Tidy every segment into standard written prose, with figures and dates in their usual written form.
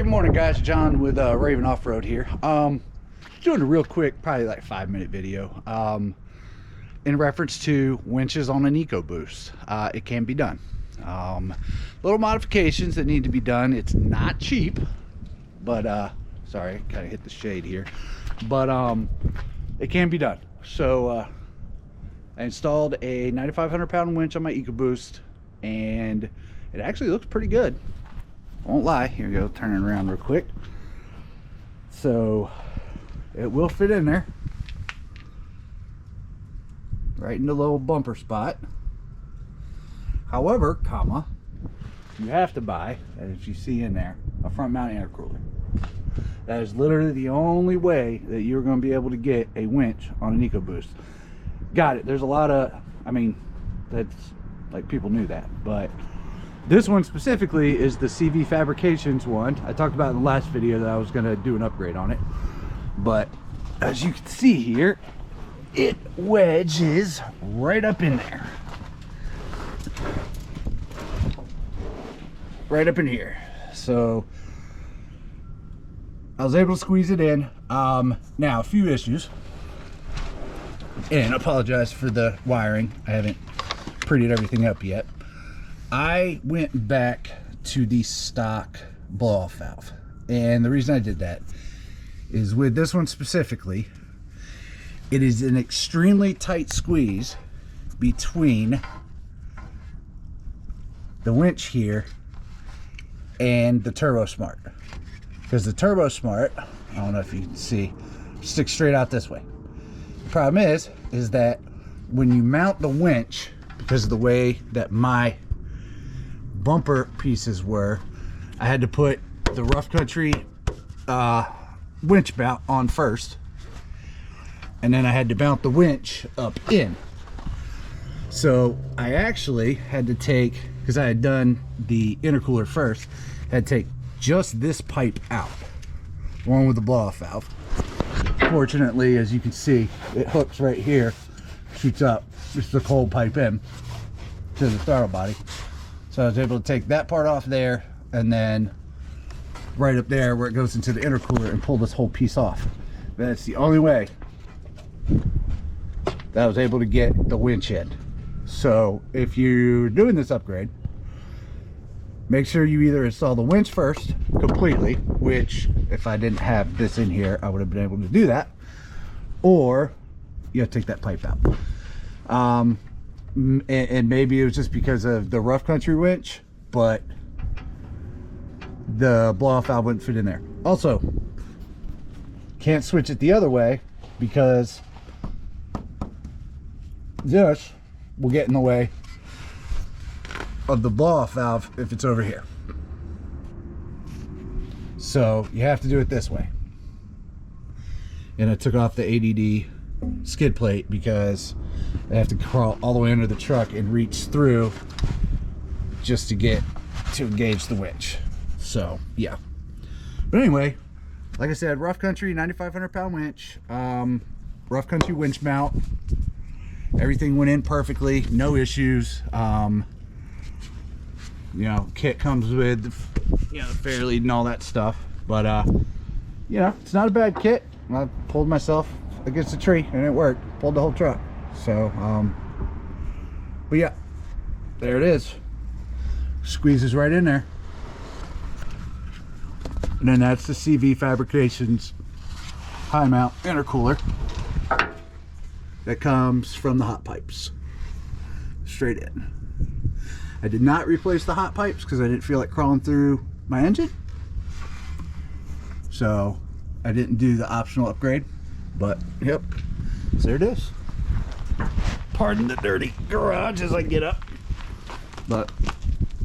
Hey, morning guys, John with Raven Off-Road here. Doing a real quick, probably like 5-minute video in reference to winches on an EcoBoost. It can be done. Little modifications that need to be done. It's not cheap, but sorry, I kind of hit the shade here, but it can be done. So I installed a 9,500 pound winch on my EcoBoost, and it actually looks pretty good. Won't lie. Here we go, turn it around real quick. So it will fit in there, right in the little bumper spot. However, you have to buy, as you see in there, a front mount intercooler. That is literally the only way that you're going to be able to get a winch on an EcoBoost. Got it. There's a lot of, I mean, that's like, people knew that, but this one specifically is the CV Fabrications one. I talked about in the last video that I was going to do an upgrade on it, but as you can see here, it wedges right up in there, right up in here. So I was able to squeeze it in. Now a few issues, and I apologize for the wiring. I haven't prettied everything up yet. I went back to the stock blow-off valve, and the reason I did that is with this one specifically, it is an extremely tight squeeze between the winch here and the Turbo Smart, because the Turbo Smart, I don't know if you can see, sticks straight out this way. The problem is that when you mount the winch, because of the way that my bumper pieces were, I had to put the Rough Country winch mount on first, and then I had to mount the winch up in. So I actually had to take, because I had done the intercooler first, had to take just this pipe out, along with the blow-off valve. Fortunately, as you can see, it hooks right here, shoots up just the cold pipe in to the throttle body. So I was able to take that part off there, and then right up there where it goes into the intercooler, and pull this whole piece off. That's the only way that I was able to get the winch in. So if you're doing this upgrade, make sure you either install the winch first completely, which if I didn't have this in here, I would have been able to do that, or you have to take that pipe out. And maybe it was just because of the Rough Country winch, but the blow-off valve wouldn't fit in there. Also, can't switch it the other way because this will get in the way of the blow-off valve if it's over here. So you have to do it this way. And I took off the ADD skid plate because I have to crawl all the way under the truck and reach through just to get to engage the winch. So yeah, but anyway, like I said, Rough Country 9,500 pound winch, Rough Country winch mount. Everything went in perfectly, no issues. You know, kit comes with, you know, fair lead and all that stuff, but you know, it's not a bad kit. I pulled myself against a tree and it worked. Pulled the whole truck. So but yeah, there it is. Squeezes right in there. And then that's the CV Fabrications high mount intercooler that comes from the hot pipes straight in. I did not replace the hot pipes because I didn't feel like crawling through my engine, so I didn't do the optional upgrade. But yep, so there it is. Pardon the dirty garage as I get up, but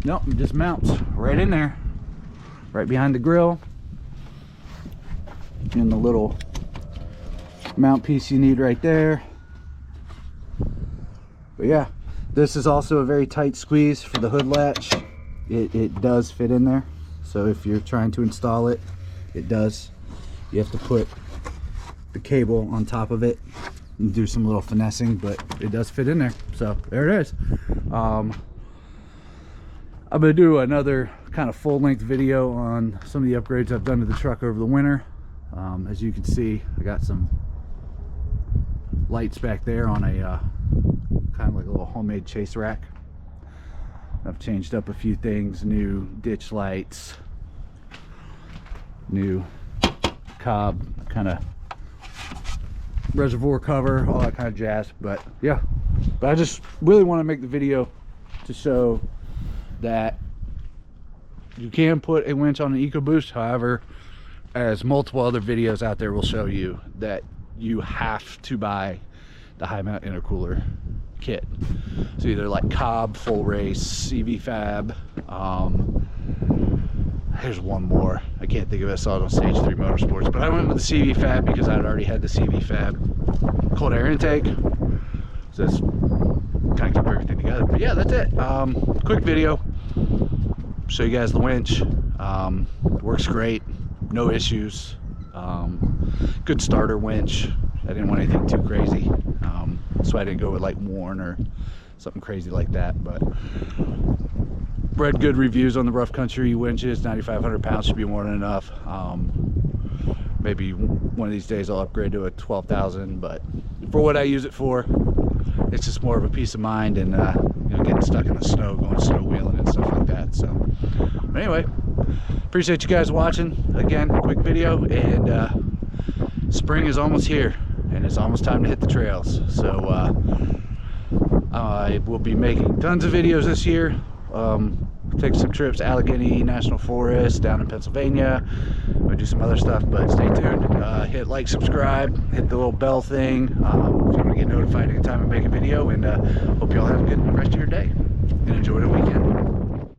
nope, it just mounts right in there, right behind the grill, and the little mount piece you need right there. But yeah, this is also a very tight squeeze for the hood latch. It does fit in there, so if you're trying to install it, it does. You have to put the cable on top of it and do some little finessing, but it does fit in there. So there it is. I'm gonna do another kind of full-length video on some of the upgrades I've done to the truck over the winter. As you can see, I got some lights back there on a kind of like a little homemade chase rack. I've changed up a few things, new ditch lights, new Cobb kind of reservoir cover, all that kind of jazz. But yeah, but I just really want to make the video to show that you can put a winch on an EcoBoost. However, as multiple other videos out there will show you, that you have to buy the high mount intercooler kit. So either like Cobb, Full Race, CV Fab, here's one more, I can't think of it, I saw it on Stage 3 Motorsports, but I went with the CV Fab because I'd already had the CV Fab cold air intake, so that's kind of keep everything together. But yeah, that's it. Quick video, show you guys the winch. Works great, no issues. Good starter winch. I didn't want anything too crazy, so I didn't go with like Warn or something crazy like that. But read good reviews on the rough country winches. 9,500 pounds should be more than enough. Maybe one of these days I'll upgrade to a 12,000, but for what I use it for, it's just more of a peace of mind, and you know, getting stuck in the snow, going snow wheeling and stuff like that. So but anyway, appreciate you guys watching. Again, quick video, and spring is almost here, and it's almost time to hit the trails. So I will be making tons of videos this year. Take some trips to Allegheny National Forest down in Pennsylvania. We'll do some other stuff, but stay tuned. Hit like, subscribe, hit the little bell thing if you want to get notified anytime I make a video, and hope you all have a good rest of your day and enjoy the weekend.